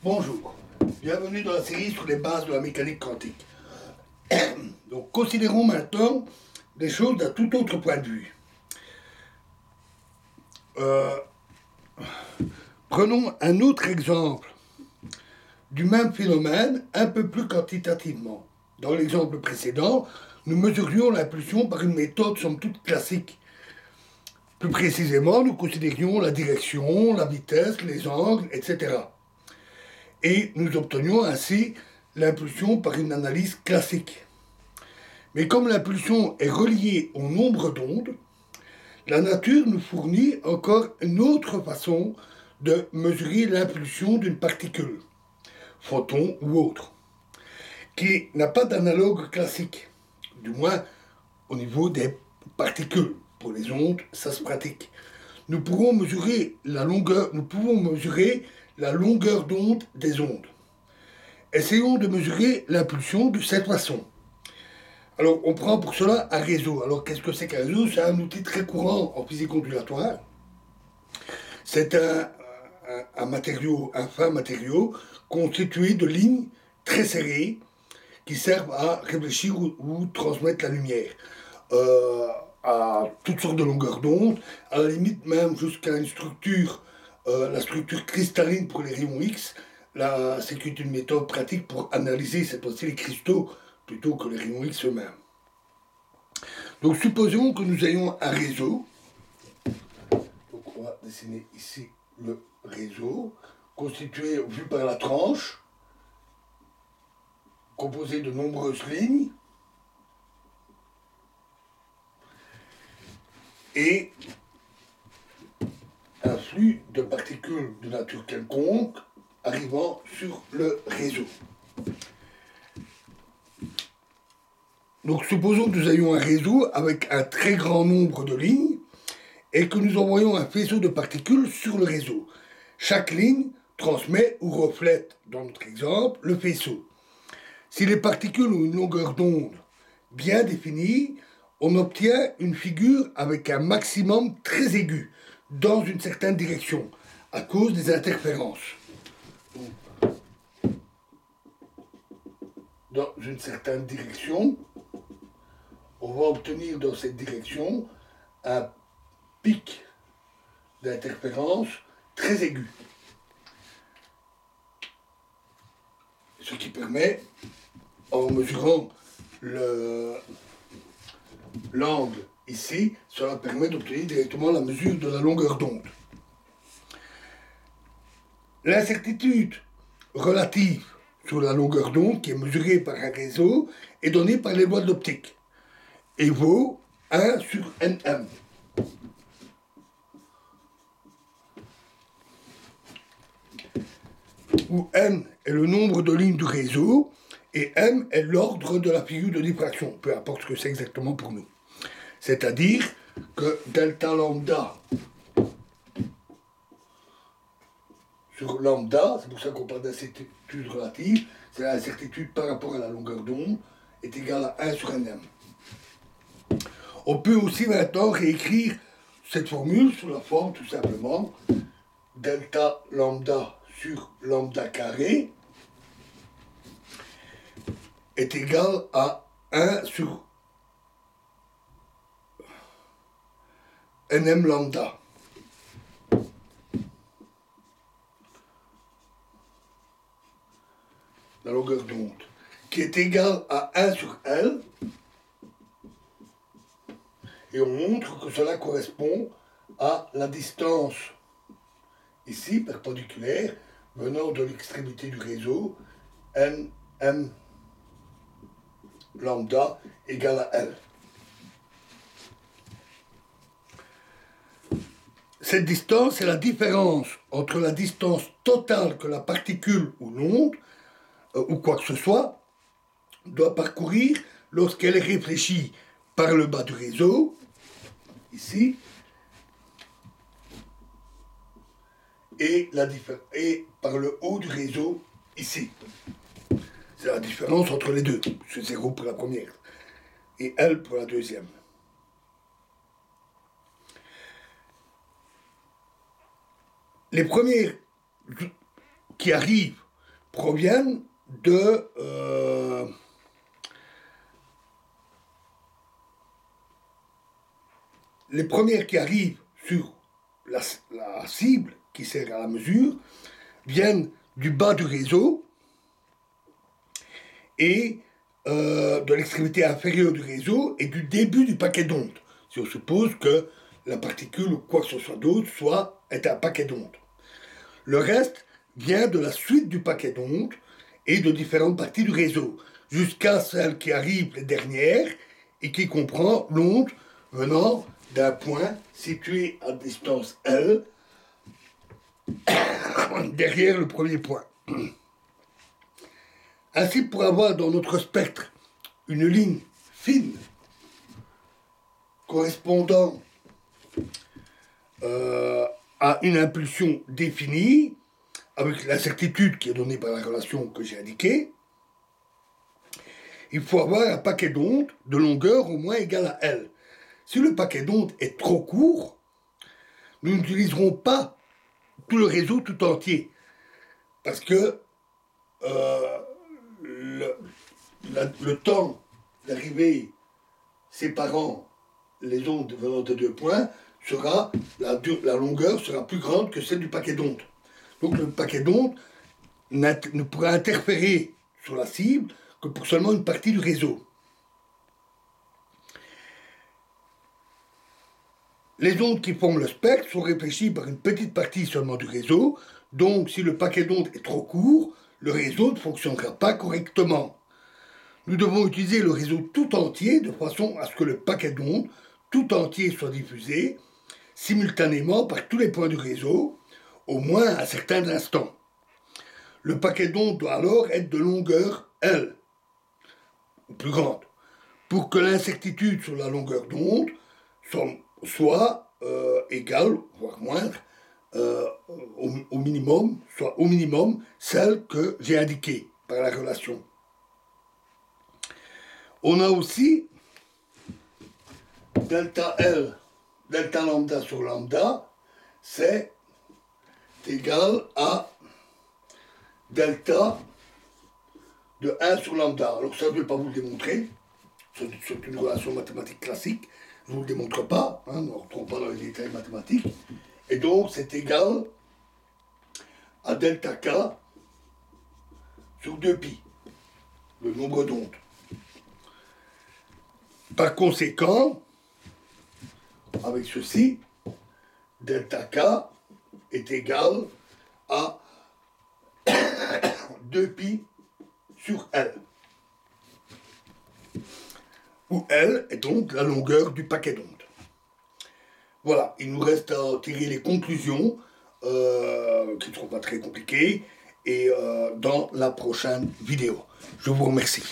Bonjour, bienvenue dans la série sur les bases de la mécanique quantique. Donc, considérons maintenant des choses d'un tout autre point de vue. Prenons un autre exemple du même phénomène, un peu plus quantitativement. Dans l'exemple précédent, nous mesurions l'impulsion par une méthode somme toute classique. Plus précisément, nous considérions la direction, la vitesse, les angles, etc. Et nous obtenions ainsi l'impulsion par une analyse classique. Mais comme l'impulsion est reliée au nombre d'ondes, la nature nous fournit encore une autre façon de mesurer l'impulsion d'une particule, photon ou autre, qui n'a pas d'analogue classique, du moins au niveau des particules. Pour les ondes, ça se pratique. Nous pouvons mesurer la longueur d'onde des ondes. Essayons de mesurer l'impulsion de cette façon. Alors, on prend pour cela un réseau. Alors, qu'est-ce que c'est qu'un réseau? C'est un outil très courant en physique ondulatoire. C'est un fin matériau constitué de lignes très serrées qui servent à réfléchir ou transmettre la lumière. À toutes sortes de longueurs d'onde, à la limite même jusqu'à une structure, la structure cristalline pour les rayons X. Là, c'est une méthode pratique pour analyser cette fois-ci les cristaux plutôt que les rayons X eux-mêmes. Donc supposons que nous ayons un réseau. Donc on va dessiner ici le réseau, constitué, vu par la tranche, composé de nombreuses lignes, et un flux de particules de nature quelconque arrivant sur le réseau. Donc supposons que nous ayons un réseau avec un très grand nombre de lignes et que nous envoyons un faisceau de particules sur le réseau. Chaque ligne transmet ou reflète, dans notre exemple, le faisceau. Si les particules ont une longueur d'onde bien définie, on obtient une figure avec un maximum très aigu dans une certaine direction, à cause des interférences. Dans une certaine direction, on va obtenir dans cette direction un pic d'interférence très aigu. Ce qui permet, en mesurant l'angle ici, cela permet d'obtenir directement la mesure de la longueur d'onde. L'incertitude relative sur la longueur d'onde, qui est mesurée par un réseau, est donnée par les lois de l'optique et vaut 1 sur Nm. Où N est le nombre de lignes du réseau et M est l'ordre de la figure de diffraction, peu importe ce que c'est exactement pour nous. C'est-à-dire que delta lambda sur lambda, c'est pour ça qu'on parle d'incertitude relative, c'est l'incertitude par rapport à la longueur d'onde, est égale à 1 sur Nm. On peut aussi maintenant réécrire cette formule sous la forme tout simplement delta lambda sur lambda carré est égal à 1 sur Nm lambda. La longueur d'onde, qui est égale à 1 sur L, et on montre que cela correspond à la distance ici, perpendiculaire, venant de l'extrémité du réseau, Nm lambda égale à L. Cette distance est la différence entre la distance totale que la particule ou l'onde, ou quoi que ce soit, doit parcourir lorsqu'elle est réfléchie par le bas du réseau, ici, et par le haut du réseau, ici. C'est la différence entre les deux. C'est 0 pour la première et L pour la deuxième. Les premières qui arrivent proviennent de les premières qui arrivent sur la cible qui sert à la mesure viennent du bas du réseau et de l'extrémité inférieure du réseau et du début du paquet d'ondes. Si on suppose que la particule ou quoi que ce soit d'autre est un paquet d'ondes. Le reste vient de la suite du paquet d'ondes et de différentes parties du réseau, jusqu'à celle qui arrive les dernières et qui comprend l'onde venant d'un point situé à distance L derrière le premier point. Ainsi, pour avoir dans notre spectre une ligne fine correspondant à une impulsion définie, avec l'incertitude qui est donnée par la relation que j'ai indiquée, il faut avoir un paquet d'ondes de longueur au moins égale à L. Si le paquet d'ondes est trop court, nous n'utiliserons pas tout le réseau tout entier, parce que le temps d'arrivée séparant les ondes venant de deux points sera, la longueur sera plus grande que celle du paquet d'ondes. Donc le paquet d'ondes ne pourra interférer sur la cible que pour seulement une partie du réseau. Les ondes qui forment le spectre sont réfléchies par une petite partie seulement du réseau, donc si le paquet d'ondes est trop court, le réseau ne fonctionnera pas correctement. Nous devons utiliser le réseau tout entier de façon à ce que le paquet d'ondes tout entier soit diffusé simultanément par tous les points du réseau, au moins à certains instants. Le paquet d'ondes doit alors être de longueur L, ou plus grande, pour que l'incertitude sur la longueur d'onde soit égale, voire moindre, au minimum, soit au minimum celle que j'ai indiquée par la relation. On a aussi delta L, delta lambda sur lambda, c'est égal à delta de 1 sur lambda. Alors ça, je ne vais pas vous le démontrer, c'est une relation mathématique classique, je ne vous le démontre pas, on ne retrouve pas dans les détails mathématiques, et donc c'est égal à delta k sur 2pi, le nombre d'ondes. Par conséquent, avec ceci, delta k est égal à 2pi sur L, où L est donc la longueur du paquet d'ondes. Voilà, il nous reste à tirer les conclusions, qui ne seront pas très compliquées, et dans la prochaine vidéo. Je vous remercie.